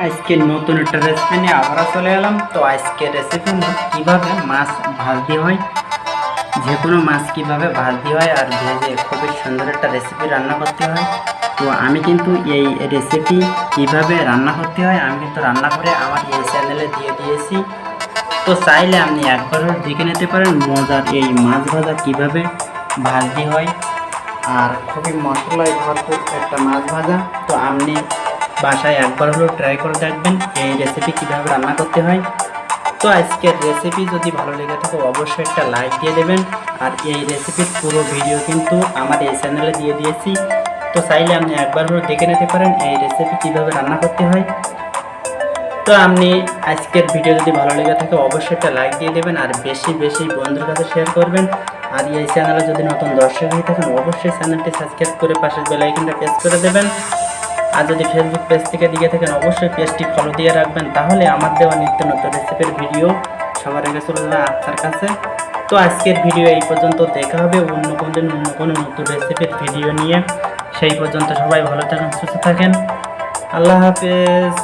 আজকে নতুন একটা রেসিপি নিয়ে আবারও চলে এলাম। তো আজকে রেসিপি কীভাবে মাছ ভাজি হয়, যে কোনো মাছ কীভাবে ভাজি হয় আর ভেজে খুবই সুন্দর একটা রেসিপি রান্না করতে হয়। তো আমি কিন্তু এই রেসিপি কীভাবে রান্না করতে হয় আমি কিন্তু রান্না করে আমার এই চ্যানেলে দিয়ে দিয়েছি। তো চাইলে আপনি একবারও দেখে নিতে পারেন মজার এই মাছ ভাজা কীভাবে ভাজি হয়, আর খুবই মশলায় ভরপুর একটা মাছ ভাজা। তো আপনি বাসায় একবার হলেও ট্রাই করে দেখবেন এই রেসিপি কীভাবে রান্না করতে হয়। তো আজকের রেসিপি যদি ভালো লেগে থাকে অবশ্যই একটা লাইক দিয়ে দেবেন। আর এই রেসিপির পুরো ভিডিও কিন্তু আমার এই চ্যানেলে দিয়ে দিয়েছি। তো চাইলে আপনি একবার হলেও দেখে নিতে পারেন এই রেসিপি কীভাবে রান্না করতে হয়। তো আপনি আজকের ভিডিও যদি ভালো লেগে থাকে অবশ্যই একটা লাইক দিয়ে দেবেন আর বেশি বেশি বন্ধুর কাছে শেয়ার করবেন। আর এই চ্যানেলে যদি নতুন দর্শক হয়ে থাকেন অবশ্যই চ্যানেলটি সাবস্ক্রাইব করে পাশের বেল আইকনটা প্রেস করে দেবেন। আর যদি ফেসবুক পেজ থেকে দিকে থাকেন অবশ্যই পেজটি ফলো দিয়ে রাখবেন, তাহলে আমার দেওয়া নিত্য নতুন রেসিপির ভিডিও সবার আগে চলে যাবে আপনার কাছে। তো আজকের ভিডিও এই পর্যন্ত, দেখা হবে অন্য কোনো দিন অন্য কোনো নতুন রেসিপির ভিডিও নিয়ে। সেই পর্যন্ত সবাই ভালো থাকেন, সুস্থ থাকেন। আল্লাহ হাফেজ।